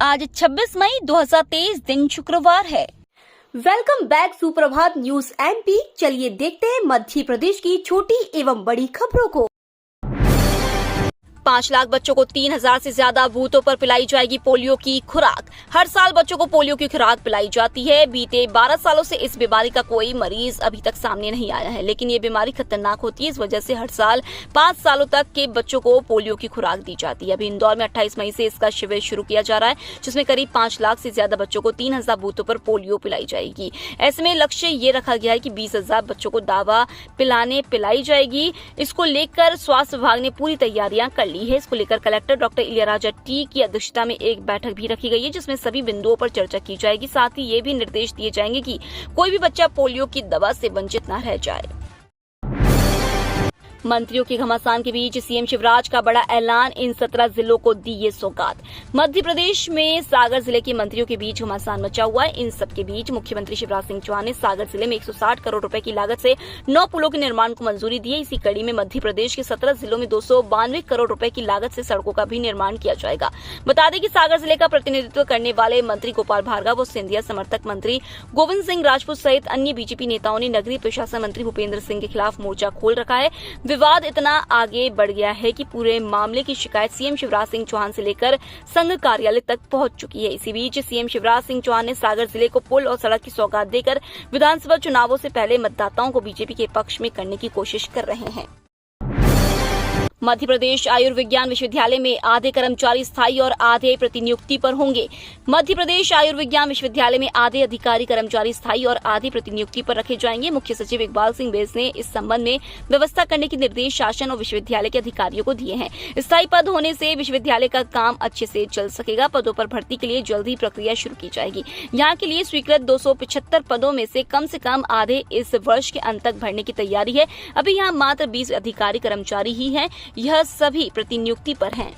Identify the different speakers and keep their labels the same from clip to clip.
Speaker 1: आज 26 मई 2023 दिन शुक्रवार है।
Speaker 2: वेलकम बैक सुप्रभात न्यूज एमपी। चलिए देखते हैं मध्य प्रदेश की छोटी एवं बड़ी खबरों को।
Speaker 1: 5 लाख बच्चों को 3000 से ज्यादा बूथों पर पिलाई जाएगी पोलियो की खुराक। हर साल बच्चों को पोलियो की खुराक पिलाई जाती है। बीते 12 सालों से इस बीमारी का कोई मरीज अभी तक सामने नहीं आया है, लेकिन ये बीमारी खतरनाक होती है। इस वजह से हर साल 5 सालों तक के बच्चों को पोलियो की खुराक दी जाती है। अभी इंदौर में 28 मई से इसका शिविर शुरू किया जा रहा है, जिसमें करीब 5 लाख से ज्यादा बच्चों को 3000 बूथों पर पोलियो पिलाई जाएगी। ऐसे में लक्ष्य ये रखा गया है कि 20,000 बच्चों को दवा पिलाई जाएगी। इसको लेकर स्वास्थ्य विभाग ने पूरी तैयारियां कर ली है। इसको लेकर कलेक्टर डॉक्टर इलियाराजा टी की अध्यक्षता में एक बैठक भी रखी गई है, जिसमें सभी बिंदुओं पर चर्चा की जाएगी। साथ ही ये भी निर्देश दिए जाएंगे कि कोई भी बच्चा पोलियो की दवा से वंचित न रह जाए। मंत्रियों के घमासान के बीच सीएम शिवराज का बड़ा ऐलान, इन 17 जिलों को दी ये सौगात। मध्य प्रदेश में सागर जिले के मंत्रियों के बीच घमासान मचा हुआ है। इन सब के बीच मुख्यमंत्री शिवराज सिंह चौहान ने सागर जिले में 160 करोड़ रुपए की लागत से 9 पुलों के निर्माण को मंजूरी दी है। इसी कड़ी में मध्य प्रदेश के 17 जिलों में 292 करोड़ रुपए की लागत से सड़कों का भी निर्माण किया जाएगा। बता दें कि सागर जिले का प्रतिनिधित्व करने वाले मंत्री गोपाल भार्गव और सिंधिया समर्थक मंत्री गोविंद सिंह राजपूत सहित अन्य बीजेपी नेताओं ने नगरीय प्रशासन मंत्री भूपेंद्र सिंह के खिलाफ मोर्चा खोल रखा है। विवाद इतना आगे बढ़ गया है कि पूरे मामले की शिकायत सीएम शिवराज सिंह चौहान से लेकर संघ कार्यालय तक पहुंच चुकी है। इसी बीच सीएम शिवराज सिंह चौहान ने सागर जिले को पुल और सड़क की सौगात देकर विधानसभा चुनावों से पहले मतदाताओं को बीजेपी के पक्ष में करने की कोशिश कर रहे हैं। मध्य प्रदेश आयुर्विज्ञान विश्वविद्यालय में आधे कर्मचारी स्थायी और आधे प्रतिनियुक्ति पर होंगे। मध्य प्रदेश आयुर्विज्ञान विश्वविद्यालय में आधे अधिकारी कर्मचारी स्थायी और आधे प्रतिनियुक्ति पर रखे जाएंगे। मुख्य सचिव इकबाल सिंह बेस ने इस संबंध में व्यवस्था करने के निर्देश शासन और विश्वविद्यालय के अधिकारियों को दिए हैं। स्थायी पद होने से विश्वविद्यालय का काम अच्छे से चल सकेगा। पदों पर भर्ती के लिए जल्द ही प्रक्रिया शुरू की जाएगी। यहाँ के लिए स्वीकृत 275 पदों में से कम आधे इस वर्ष के अंत तक भरने की तैयारी है। अभी यहाँ मात्र 20 अधिकारी कर्मचारी ही हैं। यह सभी प्रतिनियुक्ति पर हैं।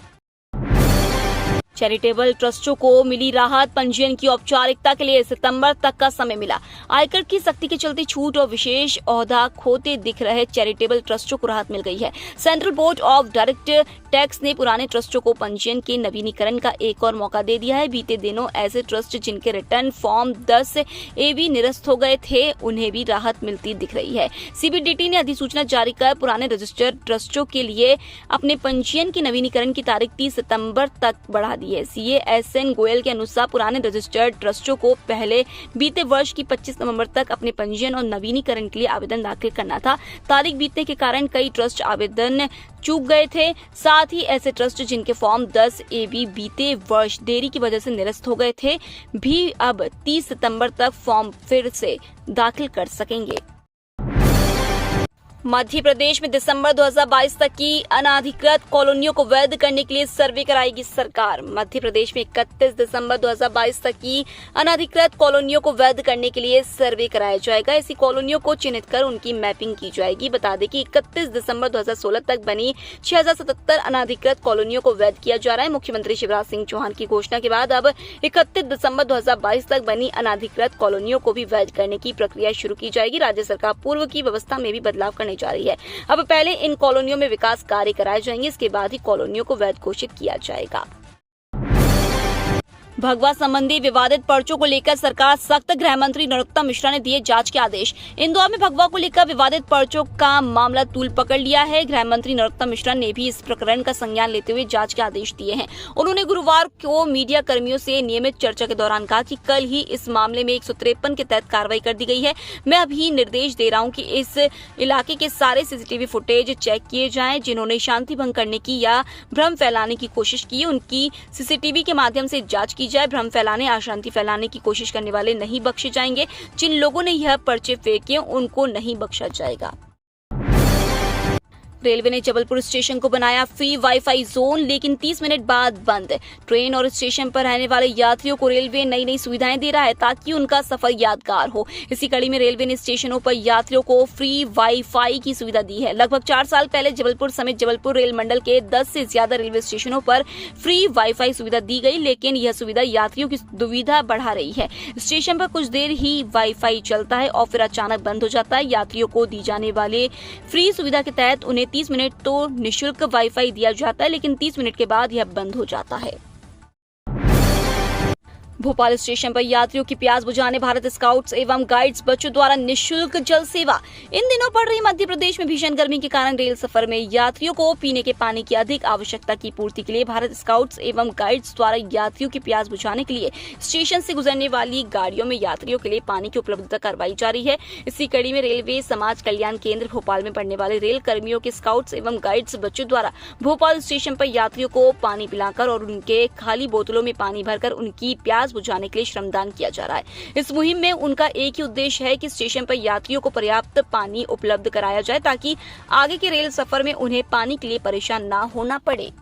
Speaker 1: चैरिटेबल ट्रस्टों को मिली राहत, पंजीयन की औपचारिकता के लिए सितंबर तक का समय मिला। आयकर की सख्ती के चलते छूट और विशेष ओहदा खोते दिख रहे चैरिटेबल ट्रस्टों को राहत मिल गई है। Central board of direct tax ने पुराने ट्रस्टों को पंजीयन के नवीनीकरण का एक और मौका दे दिया है। बीते दिनों ऐसे ट्रस्ट जिनके रिटर्न फॉर्म 10 AB निरस्त हो गए थे, उन्हें भी राहत मिलती दिख रही है। CBDT ने अधिसूचना जारी कर पुराने रजिस्टर्ड ट्रस्टों के लिए अपने पंजीयन के नवीनीकरण की तारीख 30 सितंबर तक बढ़ा दी है। CA SN गोयल के अनुसार पुराने रजिस्टर्ड ट्रस्टों को पहले बीते वर्ष की 25 नवंबर तक अपने पंजीयन और नवीनीकरण के लिए आवेदन दाखिल करना था। तारीख बीतने के कारण कई ट्रस्ट आवेदन चूक गए थे। साथ ही ऐसे ट्रस्ट जिनके फॉर्म 10 AB बीते वर्ष देरी की वजह से निरस्त हो गए थे, भी अब 30 सितंबर तक फॉर्म फिर से दाखिल कर सकेंगे। मध्य प्रदेश में दिसंबर 2022 तक की अनाधिकृत कॉलोनियों को वैध करने के लिए सर्वे कराएगी सरकार। मध्य प्रदेश में 31 दिसंबर 2022 तक की अनाधिकृत कॉलोनियों को वैध करने के लिए सर्वे कराया जाएगा। ऐसी कॉलोनियों को चिन्हित कर उनकी मैपिंग की जाएगी। बता दें कि 31 दिसंबर 2016 तक बनी 6077 अनाधिकृत कॉलोनियों को वैध किया जा रहा है। मुख्यमंत्री शिवराज सिंह चौहान की घोषणा के बाद अब 31 दिसंबर 2022 तक बनी अनाधिकृत कॉलोनियों को भी वैध करने की प्रक्रिया शुरू की जाएगी। राज्य सरकार पूर्व की व्यवस्था में भी बदलाव करने जा रही है। अब पहले इन कॉलोनियों में विकास कार्य कराए जाएंगे, इसके बाद ही कॉलोनियों को वैध घोषित किया जाएगा। भगवा संबंधी विवादित पर्चों को लेकर सरकार सख्त, गृह मंत्री नरोत्तम मिश्रा ने दिए जांच के आदेश। इंदौर में भगवा को लेकर विवादित पर्चों का मामला तूल पकड़ लिया है। गृह मंत्री नरोत्तम मिश्रा ने भी इस प्रकरण का संज्ञान लेते हुए जांच के आदेश दिए हैं। उन्होंने गुरुवार को मीडिया कर्मियों से नियमित चर्चा के दौरान कहा कि कल ही इस मामले में 153 के तहत कार्रवाई कर दी गई है। मैं अभी निर्देश दे रहा हूं कि इस इलाके के सारे CCTV फुटेज चेक किए जाएं। जिन्होंने शांति भंग करने की या भ्रम फैलाने की कोशिश की, उनकी CCTV के माध्यम से जांच की जाए। भ्रम फैलाने, अशांति फैलाने की कोशिश करने वाले नहीं बख्शे जाएंगे। जिन लोगों ने यह पर्चे फेंके उनको नहीं बख्शा जाएगा। रेलवे ने जबलपुर स्टेशन को बनाया फ्री वाईफाई जोन, लेकिन 30 मिनट बाद बंद। ट्रेन और स्टेशन पर रहने वाले यात्रियों को रेलवे नई नई सुविधाएं दे रहा है ताकि उनका सफर यादगार हो। इसी कड़ी में रेलवे ने स्टेशनों पर यात्रियों को फ्री वाईफाई की सुविधा दी है। लगभग 4 साल पहले जबलपुर समेत जबलपुर रेल मंडल के 10 से ज्यादा रेलवे स्टेशनों पर फ्री वाईफाई सुविधा दी गई, लेकिन यह सुविधा यात्रियों की दुविधा बढ़ा रही है। स्टेशन पर कुछ देर ही वाईफाई चलता है और फिर अचानक बंद हो जाता है। यात्रियों को दी जाने वाले फ्री सुविधा के तहत उन्हें 30 मिनट तो निःशुल्क वाईफाई दिया जाता है, लेकिन 30 मिनट के बाद यह बंद हो जाता है। भोपाल स्टेशन पर यात्रियों की प्यास बुझाने भारत स्काउट्स एवं गाइड्स बच्चों द्वारा निःशुल्क जल सेवा। इन दिनों पड़ रही मध्य प्रदेश में भीषण गर्मी के कारण रेल सफर में यात्रियों को पीने के पानी की अधिक आवश्यकता की पूर्ति के लिए भारत स्काउट्स एवं गाइड्स द्वारा यात्रियों की प्यास बुझाने के लिए स्टेशन से गुजरने वाली गाड़ियों में यात्रियों के लिए पानी की उपलब्धता करवाई जा रही है। इसी कड़ी में रेलवे समाज कल्याण केंद्र भोपाल में पढ़ने वाले रेल कर्मियों के स्काउट्स एवं गाइड्स बच्चों द्वारा भोपाल स्टेशन पर यात्रियों को पानी पिलाकर और उनके खाली बोतलों में पानी भरकर उनकी प्यास बुझाने के लिए श्रमदान किया जा रहा है। इस मुहिम में उनका एक ही उद्देश्य है कि स्टेशन पर यात्रियों को पर्याप्त पानी उपलब्ध कराया जाए ताकि आगे के रेल सफर में उन्हें पानी के लिए परेशान न होना पड़े।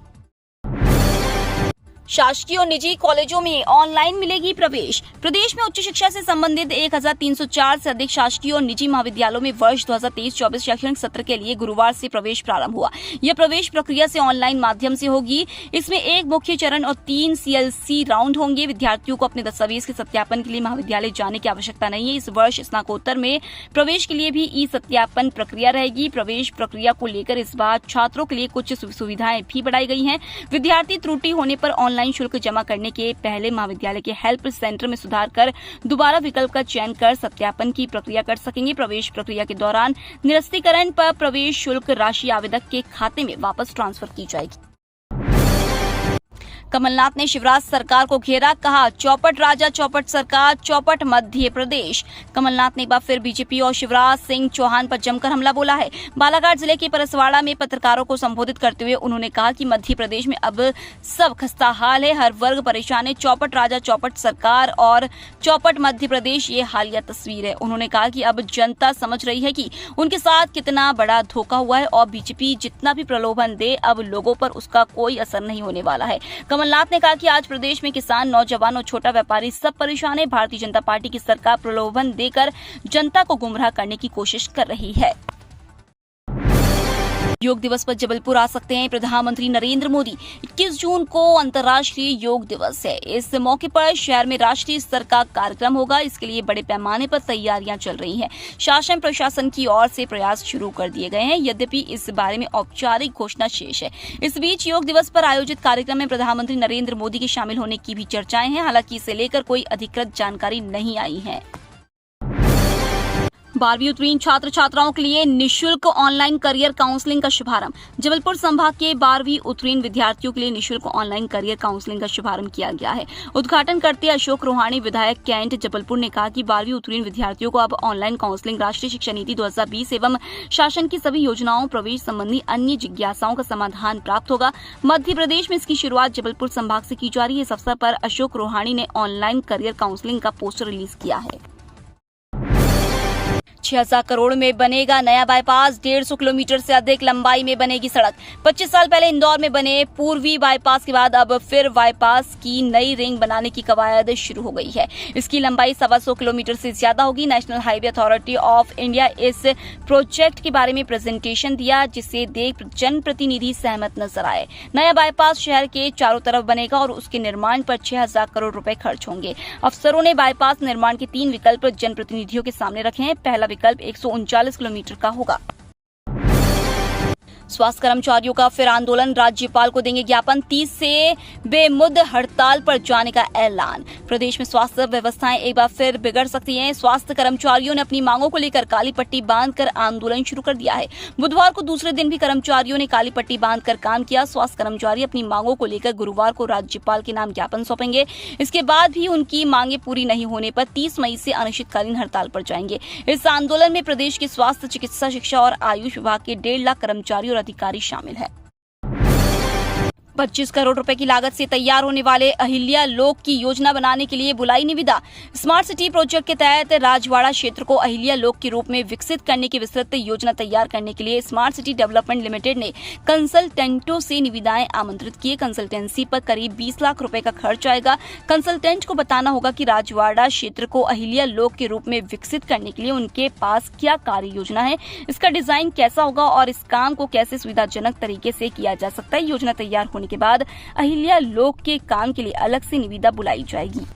Speaker 1: शासकीय और निजी कॉलेजों में ऑनलाइन मिलेगी प्रवेश। प्रदेश में उच्च शिक्षा से संबंधित 1304 से अधिक शासकीय और निजी महाविद्यालयों में वर्ष 2023-24 शैक्षणिक सत्र के लिए गुरुवार से प्रवेश प्रारंभ हुआ। यह प्रवेश प्रक्रिया से ऑनलाइन माध्यम से होगी। इसमें एक मुख्य चरण और 3 CLC राउंड होंगे। विद्यार्थियों को अपने दस्तावेज के सत्यापन के लिए महाविद्यालय जाने की आवश्यकता नहीं है। इस वर्ष स्नातकोत्तर में प्रवेश के लिए भी ई सत्यापन प्रक्रिया रहेगी। प्रवेश प्रक्रिया को लेकर इस बार छात्रों के लिए कुछ सुविधाएं भी बढ़ाई गई हैं। विद्यार्थी त्रुटि होने पर ऑनलाइन शुल्क जमा करने के पहले महाविद्यालय के हेल्प सेंटर में सुधार कर दोबारा विकल्प का चयन कर सत्यापन की प्रक्रिया कर सकेंगे। प्रवेश प्रक्रिया के दौरान निरस्तीकरण पर प्रवेश शुल्क राशि आवेदक के खाते में वापस ट्रांसफर की जाएगी। कमलनाथ ने शिवराज सरकार को घेरा, कहा चौपट राजा चौपट सरकार, चौपट मध्य प्रदेश। कमलनाथ ने एक बार फिर बीजेपी और शिवराज सिंह चौहान पर जमकर हमला बोला है। बालाघाट जिले के परसवाड़ा में पत्रकारों को संबोधित करते हुए उन्होंने कहा कि मध्य प्रदेश में अब सब खस्ता हाल है, हर वर्ग परेशान है। चौपट राजा चौपट सरकार और चौपट मध्य प्रदेश ये हालिया तस्वीर है। उन्होंने कहा कि अब जनता समझ रही है कि उनके साथ कितना बड़ा धोखा हुआ है और बीजेपी जितना भी प्रलोभन दे अब लोगों पर उसका कोई असर नहीं होने वाला है। कमलनाथ ने कहा कि आज प्रदेश में किसान, नौजवान और छोटा व्यापारी सब परेशान है। भारतीय जनता पार्टी की सरकार प्रलोभन देकर जनता को गुमराह करने की कोशिश कर रही है। योग दिवस पर जबलपुर आ सकते हैं प्रधानमंत्री नरेंद्र मोदी। 21 जून को अंतर्राष्ट्रीय योग दिवस है। इस मौके पर शहर में राष्ट्रीय स्तर का कार्यक्रम होगा। इसके लिए बड़े पैमाने पर तैयारियां चल रही हैं। शासन प्रशासन की ओर से प्रयास शुरू कर दिए गए हैं, यद्यपि इस बारे में औपचारिक घोषणा शेष है। इस बीच योग दिवस पर आयोजित कार्यक्रम में प्रधानमंत्री नरेंद्र मोदी के शामिल होने की भी चर्चाएं हैं। हालांकि इसे लेकर कोई अधिकृत जानकारी नहीं आई है। 12वीं उत्तीर्ण छात्र छात्राओं के लिए निःशुल्क ऑनलाइन करियर काउंसलिंग का शुभारंभ। जबलपुर संभाग के 12वीं उत्तीर्ण विद्यार्थियों के लिए निःशुल्क ऑनलाइन करियर काउंसलिंग का शुभारंभ किया गया है। उद्घाटन करते अशोक रोहाणी, विधायक कैंट जबलपुर, ने कहा कि 12वीं उत्तीर्ण विद्यार्थियों को अब ऑनलाइन काउंसलिंग, राष्ट्रीय शिक्षा नीति 2020 एवं शासन की सभी योजनाओं, प्रवेश संबंधी अन्य जिज्ञासाओं का समाधान प्राप्त होगा। मध्य प्रदेश में इसकी शुरुआत जबलपुर संभाग से की जा रही है। इस अवसर पर अशोक रोहाणी ने ऑनलाइन करियर काउंसलिंग का पोस्टर रिलीज किया है। 6000 करोड़ में बनेगा नया बाईपास, 150 किलोमीटर से अधिक लंबाई में बनेगी सड़क। 25 साल पहले इंदौर में बने पूर्वी बाईपास के बाद अब फिर बाईपास की नई रिंग बनाने की कवायद शुरू हो गई है। इसकी लंबाई 125 किलोमीटर से ज्यादा होगी। National highway authority of India इस प्रोजेक्ट के बारे में प्रेजेंटेशन दिया, जिसे देख जनप्रतिनिधि सहमत नजर आए। नया बाईपास शहर के चारों तरफ बनेगा और उसके निर्माण पर 6000 करोड़ रुपए खर्च होंगे। अफसरों ने बाईपास निर्माण के 3 विकल्प जनप्रतिनिधियों के सामने रखे हैं। पहला विकल्प 139 किलोमीटर का होगा। स्वास्थ्य कर्मचारियों का फिर आंदोलन, राज्यपाल को देंगे ज्ञापन। 30 से बेमुद्द हड़ताल पर जाने का ऐलान। प्रदेश में स्वास्थ्य व्यवस्थाएं एक बार फिर बिगड़ सकती हैं। स्वास्थ्य कर्मचारियों ने अपनी मांगों को लेकर काली पट्टी बांधकर आंदोलन शुरू कर दिया है। बुधवार को दूसरे दिन भी कर्मचारियों ने काली पट्टी बांधकर काम किया। स्वास्थ्य कर्मचारी अपनी मांगों को लेकर गुरुवार को राज्यपाल के नाम ज्ञापन सौंपेंगे। इसके बाद भी उनकी मांगे पूरी नहीं होने पर 30 मई से अनिश्चितकालीन हड़ताल पर जाएंगे। इस आंदोलन में प्रदेश के स्वास्थ्य, चिकित्सा, शिक्षा और आयुष विभाग के 1.5 लाख कर्मचारी अधिकारी शामिल है। 25 करोड़ रुपए की लागत से तैयार होने वाले अहिल्या लोक की योजना बनाने के लिए बुलाई निविदा। स्मार्ट सिटी प्रोजेक्ट के तहत राजवाड़ा क्षेत्र को अहिल्या लोक के रूप में विकसित करने की विस्तृत योजना तैयार करने के लिए स्मार्ट सिटी डेवलपमेंट लिमिटेड ने कंसल्टेंटों से निविदाएं आमंत्रित की। कंसल्टेंसी पर करीब 20 लाख रुपए का खर्च आएगा। कंसल्टेंट को बताना होगा कि राजवाड़ा क्षेत्र को अहिल्या लोक के रूप में विकसित करने के लिए उनके पास क्या कार्य योजना है, इसका डिजाइन कैसा होगा और इस काम को कैसे सुविधाजनक तरीके से किया जा सकता है। योजना तैयार होने के बाद अहिल्या लोक के काम के लिए अलग से निविदा बुलाई जाएगी।